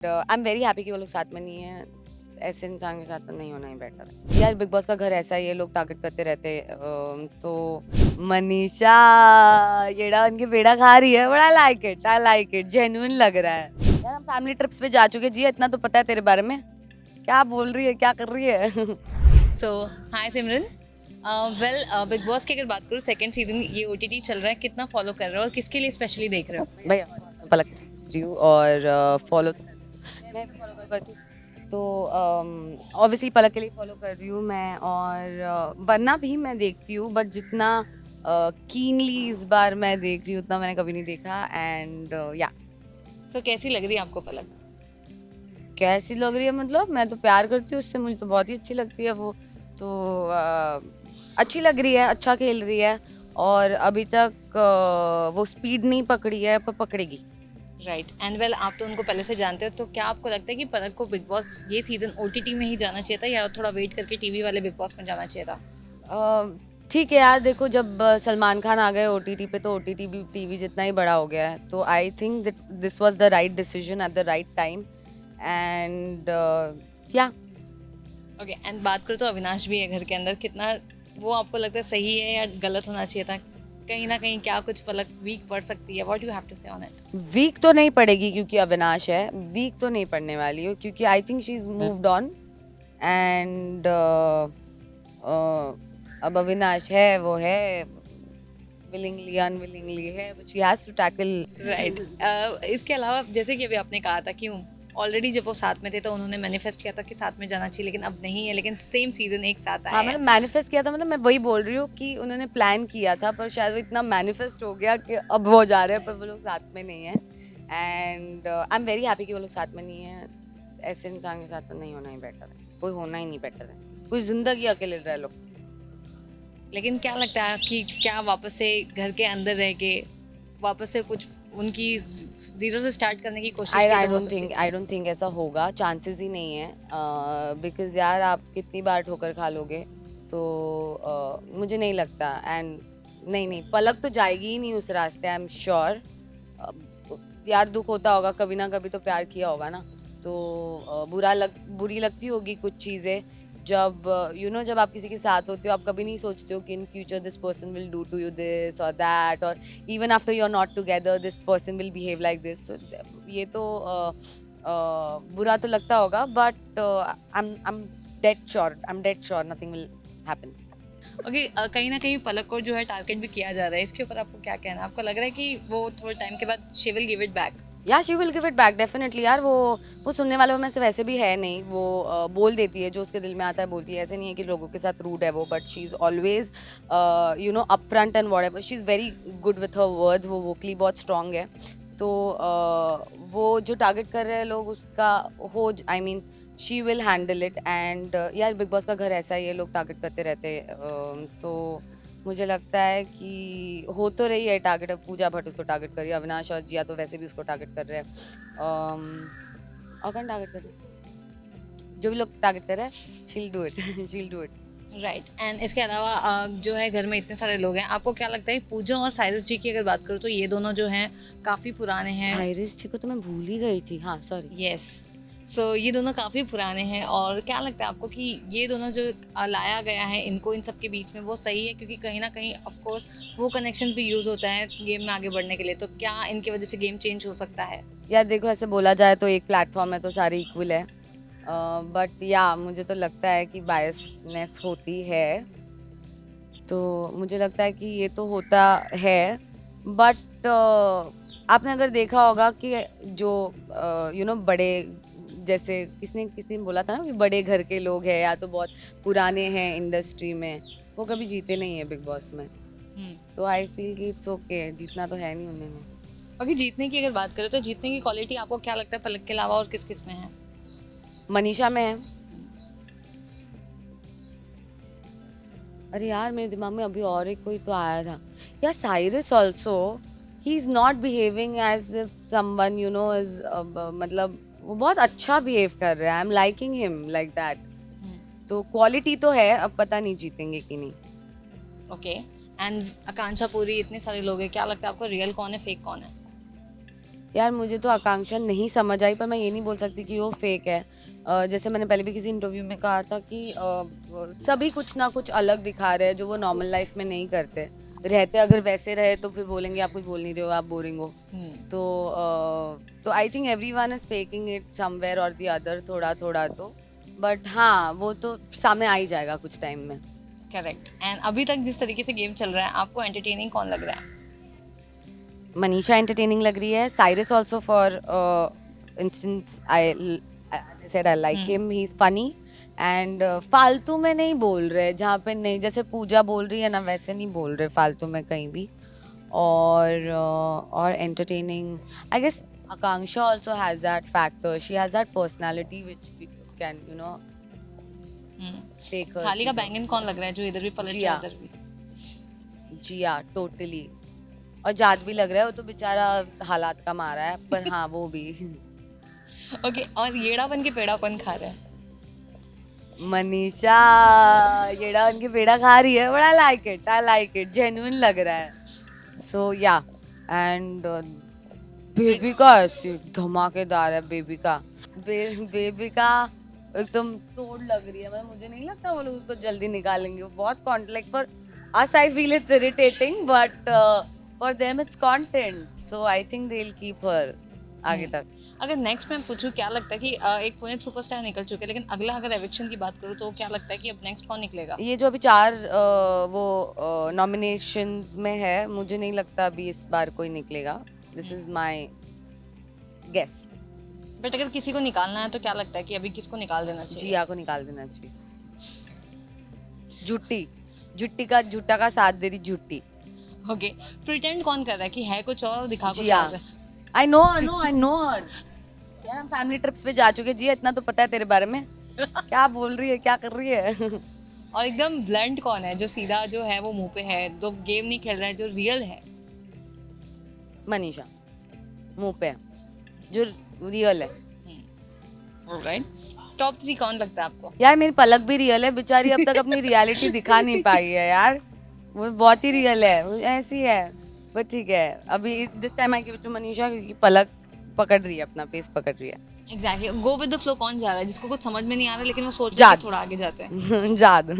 I am very happy कि वो लोग साथ में नहीं है। ऐसे इंसान के साथ तो नहीं होना ही बेटर है यार। बिग बॉस का घर ऐसा ही है, लोग टारगेट करते रहते हैं। तो मनीषा येड़ा उनकी बेड़ा खा रही है, बड़ा आई लाइक इट, जेन्युइन लग रहा है यार। हम फैमिली ट्रिप्स पे जा चुके जी, इतना तो पता है तेरे बारे में। क्या बोल रही है, क्या कर रही है? सो हाय सिमरन। वेल बिग बॉस की अगर बात करूँ, सेकंड सीजन ये OTT चल रहा है, कितना फॉलो कर रहे हो और किसके लिए स्पेशली देख रहे हो? भैया पलक रही हूँ और फॉलो मैं भी फॉलो करती हूँ। तो ऑब्वियसली पलक के लिए फॉलो कर रही हूँ मैं, और वरना भी मैं देखती हूँ, बट जितना कीनली इस बार मैं देख रही हूँ उतना मैंने कभी नहीं देखा। एंड या सो कैसी लग रही है आपको पलक? कैसी लग रही है मतलब, मैं तो प्यार करती हूँ उससे, मुझे तो बहुत ही अच्छी लगती है वो। तो अच्छी लग रही है, अच्छा खेल रही है, और अभी तक वो स्पीड नहीं पकड़ी है, पर पकड़ेगी। राइट एंड वेल, आप तो उनको पहले से जानते हो, तो क्या आपको लगता है कि पलक को बिग बॉस ये सीजन OTT में ही जाना चाहिए था या थोड़ा वेट करके टीवी वाले बिग बॉस में जाना चाहिए था? ठीक है यार, देखो जब सलमान खान आ गए ओटीटी पे, तो ओटीटी भी टीवी जितना ही बड़ा हो गया है। तो I think that this was the right decision at the right time. And या ओके एंड बात करूँ तो अविनाश भी है घर के अंदर, कितना वो आपको लगता है सही है या गलत होना चाहिए था? कहीं ना कहीं क्या कुछ पलक वीक पड़ सकती है? व्हाट यू हैव टू से ऑन इट? वीक तो नहीं पड़ेगी क्योंकि अविनाश है, वीक तो नहीं पड़ने वाली हो क्योंकि I think she is moved on. And अब अविनाश है, वो है, विलिंगली अनविलिंगली है, but she has to tackle. Right इसके अलावा जैसे कि अभी आपने कहा था कि ऑलरेडी जब वो साथ में थे तो उन्होंने मैनिफेस्ट किया था कि साथ में जाना चाहिए, लेकिन अब नहीं है, लेकिन सेम सीजन एक साथ हाँ आए मतलब हैं। मैनिफेस्ट किया था, मतलब मैं वही बोल रही हूँ कि उन्होंने प्लान किया था, पर शायद वो इतना मैनिफेस्ट हो गया कि अब वो जा रहे हैं, पर वो लोग साथ में नहीं है। And I am very happy कि वो लोग साथ में नहीं है। ऐसे इंसान के साथ तो नहीं होना ही बेटर है, कोई होना ही नहीं बेटर है, कोई जिंदगी अकेले रह लो। लेकिन क्या लगता है कि क्या वापस से घर के अंदर रह के वापस से कुछ उनकी जीरो से स्टार्ट करने की कोशिश की आई तो हो डोंट सकती थिंक थी? आई डोंट थिंक ऐसा होगा, चांसेस ही नहीं है। बिकॉज यार आप कितनी बार ठोकर खा लोगे, तो मुझे नहीं लगता। एंड नहीं नहीं, पलक तो जाएगी ही नहीं उस रास्ते, आई एम श्योर। यार दुख होता होगा, कभी ना कभी तो प्यार किया होगा ना, तो बुरी लगती होगी कुछ चीज़ें। जब जब आप किसी के साथ होते हो, आप कभी नहीं सोचते हो कि in future this person will do to you this और दैट, और even after you are not together this person will behave like this. ये तो बुरा तो लगता होगा, but I am dead sure nothing will happen. Okay कहीं ना कहीं पलक को जो है टारगेट भी किया जा रहा है, इसके ऊपर आपको क्या कहना है? आपको लग रहा है कि वो थोड़े टाइम के बाद she will give it back? या she will give it back definitely यार। वो सुनने वालों में से वैसे भी है नहीं, वो बोल देती है जो उसके दिल में आता है, बोलती है। ऐसे नहीं है कि लोगों के साथ रूड है वो, but she is always upfront and whatever, she is very good with her words, वो वोकली बहुत स्ट्रांग है। तो वो जो टारगेट कर रहे हैं लोग उसका हो, I mean she will handle it. And यार बिग बॉस का घर ऐसा ही है, लोग टारगेट करते रहते हैं। तो मुझे लगता है कि हो तो रही है टारगेट, अब पूजा भट्ट उसको टारगेट कर रही है, अविनाश और जिया तो वैसे भी उसको टारगेट कर रहे हैं। और कौन टारगेट कर रहे हैं? जो भी लोग टारगेट कर रहे हैं, शील डू इट, शील डू इट। राइट एंड इसके अलावा जो है घर में इतने सारे लोग हैं, आपको क्या लगता है पूजा और साइरस जी की अगर बात करूँ तो ये दोनों जो हैं काफ़ी पुराने हैं। साइरस जी को तो मैं भूल ही गई थी, हाँ सॉरी। यस सो ये दोनों काफ़ी पुराने हैं, और क्या लगता है आपको कि ये दोनों जो लाया गया है इनको इन सब के बीच में, वो सही है? क्योंकि कहीं ना कहीं ऑफ कोर्स वो कनेक्शन भी यूज़ होता है गेम में आगे बढ़ने के लिए, तो क्या इनकी वजह से गेम चेंज हो सकता है? यार देखो, ऐसे बोला जाए तो एक प्लेटफॉर्म है तो सारे इक्वल है, बट या मुझे तो लगता है कि बायसनेस होती है। तो मुझे लगता है कि ये तो होता है, बट आपने अगर देखा होगा कि जो बड़े, जैसे किसने किसने बोला था ना कि बड़े घर के लोग हैं या तो बहुत पुराने हैं इंडस्ट्री में, वो कभी जीते नहीं है बिग बॉस में। तो आई फील कि इट्स ओके, जीतना तो है नहीं उन्होंने। ओके जीतने की अगर बात करें तो जीतने की क्वालिटी आपको क्या लगता है पलक के अलावा और किस किस में है? मनीषा में है। अरे यार मेरे दिमाग में अभी और एक कोई तो आया था यार, Cyrus also, he is not behaving as if someone is, मतलब वो बहुत अच्छा बिहेव कर रहा है, I am liking him like that. तो क्वालिटी तो है, अब पता नहीं जीतेंगे कि नहीं। ओके एंड आकांक्षा पूरी, इतने सारे लोग हैं, क्या लगता है आपको रियल कौन है फेक कौन है? यार मुझे तो आकांक्षा नहीं समझ आई, पर मैं ये नहीं बोल सकती कि वो फेक है। जैसे मैंने पहले भी किसी इंटरव्यू में कहा था कि सभी कुछ ना कुछ अलग दिखा रहे हैं जो वो नॉर्मल लाइफ में नहीं करते रहते। अगर वैसे रहे तो फिर बोलेंगे आप कुछ बोल नहीं रहे हो, आप बोरिंग हो। तो I think every one is faking it somewhere और द अदर, थोड़ा थोड़ा तो। बट हाँ, वो तो सामने आ ही जाएगा कुछ टाइम में। करेक्ट। एंड अभी तक जिस तरीके से गेम चल रहा है, आपको एंटरटेनिंग कौन लग रहा है? मनीषा एंटरटेनिंग लग रही है। Cyrus also for instance, I said I like him, he is funny. And फालतू में नहीं बोल रहे, जहाँ पे नहीं, जैसे पूजा बोल रही है ना वैसे नहीं बोल रहे फालतू में कहीं भी। और entertaining I guess Akanksha also has that factor, she has that personality which can take her. थाली का बैंगन कौन लग रहा है जो इधर भी पलट जिया। जाए उधर भी? जिया टोटली। और जाद भी लग रहा है, वो तो बेचारा हालात का मारा है, पर हाँ वो भी। ओके, और येड़ा बन के पेड़ा कौन खा रहा है? मनीषा येड़ा उनके पेड़ा खा रही है, but I like it, genuine लग रहा है। सो या, एंड बेबिका ऐसी धमाकेदार है। बेबिका बेबिका एकदम तोड़ लग रही है। मतलब मुझे नहीं लगता वो लोग उसको जल्दी निकालेंगे। वो बहुत contact, for us I feel it's irritating, but for them it's content, so I think they'll keep her आगे तक। अगर नेक्स्ट मैं पूछूं, क्या लगता है कि एक पुनीत सुपरस्टार निकल चुके हैं, लेकिन अगला अगर एविक्शन की बात करूं तो क्या लगता है कि अब नेक्स्ट कौन निकलेगा? ये जो अभी 4 वो नॉमिनेशंस में है, मुझे नहीं लगता अभी इस बार कोई निकलेगा। This is my guess. But अगर किसी को निकालना है तो क्या लगता है कि अभी किसको निकाल देना चाहिए? जिया को निकाल देना चाहिए। झुट्टी का साथ दे रही झुट्टी। ओके, प्रिटेंड कौन कर रहा है कि है कुछ और दिखा कुछ जिया। और है? आई नो हर। यार हम फैमिली ट्रिप्स पे जा चुके। जिया, इतना तो पता है तेरे बारे में। क्या बोल रही है, क्या कर रही है? और एकदम ब्लंट कौन है, जो सीधा जो है वो मुंह पे है, जो गेम नहीं खेल रहा है, जो रियल है? मनीषा मुंह पे है, जो रियल है। ऑलराइट, टॉप 3 कौन लगता है आपको? यार मेरी पलक भी रियल है, बेचारी अब तक अपनी रियलिटी दिखा नहीं पाई है यार। वो बहुत ही रियल है, वो ऐसी है। बट ठीक है, अभी this time I give it to Manisha, क्योंकि पलक पकड़ रही है, अपना पेस पकड़ रही है। Exactly, go with the flow कौन जा रहा है, जिसको कुछ समझ में नहीं आ रहा लेकिन वो सोच रहा है कि थोड़ा आगे जाते हैं? जाद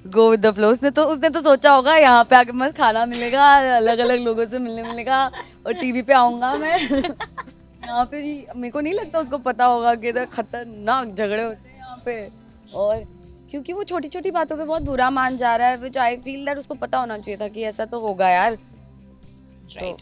गो विद द फ्लो। उसने तो सोचा होगा यहाँ पे आके मस्त खाना मिलेगा, अलग अलग लोगों से मिलने मिलेगा, और टीवी पे आऊंगा मैं। यहाँ पे भी मेरे को नहीं लगता उसको पता होगा कि इधर खतरनाक झगड़े होते हैं यहाँ पे। और क्योंकि वो छोटी छोटी बातों पे बहुत बुरा मान जा रहा है, विच आई फील दैट उसको पता होना चाहिए था कि ऐसा तो होगा यार। राइट।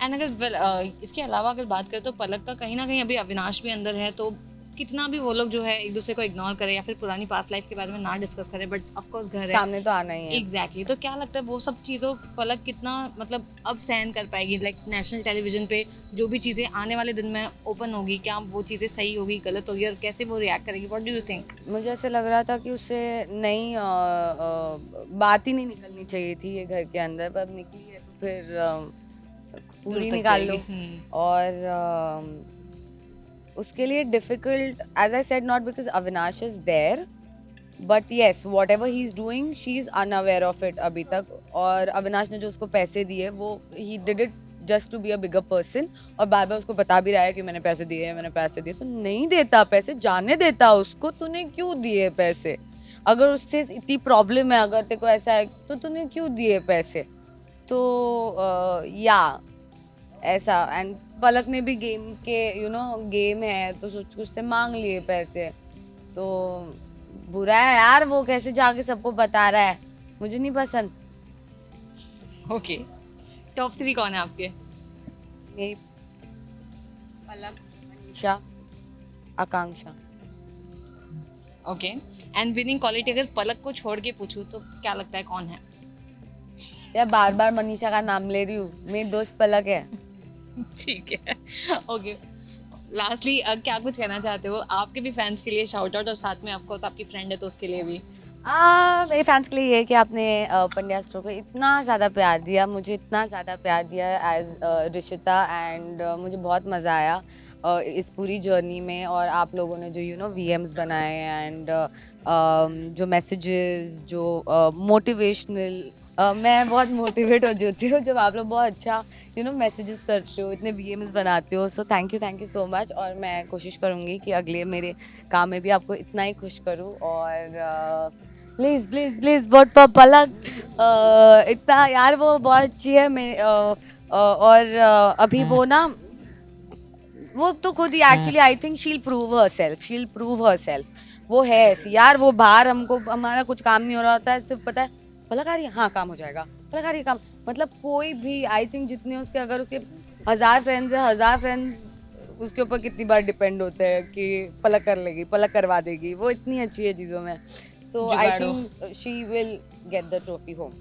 एंड अगर इसके अलावा अगर बात करें तो पलक का कहीं ना कहीं अभी अविनाश भी अंदर है, तो कितना भी वो लोग जो है एक दूसरे को इग्नोर करे या फिर पुरानी पास्ट लाइफ के बारे में ना डिस्कस करे, बट ऑफ कोर्स घर है, सामने तो आना ही है। एग्जैक्टली। तो क्या लगता है वो सब चीज़ों पलक कितना मतलब अब सहन कर पाएगी? लाइक नेशनल टेलीविजन पे जो भी चीज़ें आने वाले दिन में ओपन होगी, क्या वो चीज़ें सही होगी, गलत होगी, और कैसे वो रिएक्ट करेगी? What do you think? मुझे ऐसे लग रहा था कि उससे नई बात ही नहीं निकलनी चाहिए थी ये घर के अंदर, पर अब निकली है तो फिर पूरी निकाल लो। और उसके लिए difficult, as I said, not because Avinash is there, but yes whatever he is doing she is unaware of it अभी तक। और अविनाश ने जो उसको पैसे दिए, वो he did it just to be a bigger person, और बार बार उसको बता भी रहा है कि मैंने पैसे दिए, मैंने पैसे दिए। तो नहीं देता पैसे, जाने देता उसको। तूने क्यों दिए पैसे? अगर उससे इतनी प्रॉब्लम है, अगर तेरे को ऐसा है, तो तूने क्यों दिए पैसे? तो या ऐसा। एंड पलक ने भी गेम के गेम है तो सोच के उससे मांग लिए पैसे। तो बुरा है यार, वो कैसे जाके सबको बता रहा है, मुझे नहीं पसंद। ओके, टॉप 3 कौन है आपके? मेरी पलक, मनीषा, आकांक्षा। ओके, एंड विनिंग क्वालिटी अगर पलक को छोड़ के पूछूं तो क्या लगता है कौन है? यार बार बार मनीषा का नाम ले रही हूँ, मेरी दोस्त पलक है। ठीक है, ओके। लास्टली क्या कुछ कहना चाहते हो आपके भी फैंस के लिए? शाउट आउट, और साथ में ऑफकोर्स आपकी फ्रेंड है तो उसके लिए भी। मेरे फैंस के लिए ये कि आपने पंड्या स्टोर को इतना ज़्यादा प्यार दिया, मुझे इतना ज़्यादा प्यार दिया एज रिशिता, एंड मुझे बहुत मज़ा आया इस पूरी जर्नी में। और आप लोगों ने जो VMs बनाए, एंड जो मैसेजेस, जो मोटिवेशनल मैं बहुत मोटिवेट हो जाती हूँ जब आप लोग बहुत अच्छा मैसेजेस करते हो, इतने बीएम्स बनाते हो. So thank you so much. और मैं कोशिश करूँगी कि अगले मेरे काम में भी आपको इतना ही खुश करूँ. और please please please vote for Palak. इतना यार वो बहुत अच्छी है. और अभी वो ना, वो तो खुद ही एक्चुअली आई थिंक शील प्रूव हर सेल्फ. वो है ऐसी यार. वो बाहर हमको, हमारा कुछ काम नहीं हो रहा होता है, सिर्फ पता है पलक आ रही है, हाँ काम हो जाएगा, पलक आ रही है काम. मतलब कोई भी आई थिंक जितने उसके, अगर उसके 1000 फ्रेंड्स है, 1000 फ्रेंड्स उसके ऊपर कितनी बार डिपेंड होते हैं कि पलक कर लेगी, पलक करवा देगी. वो इतनी अच्छी है चीज़ों में. सो आई जुगाड़ू। Think she will get the trophy home.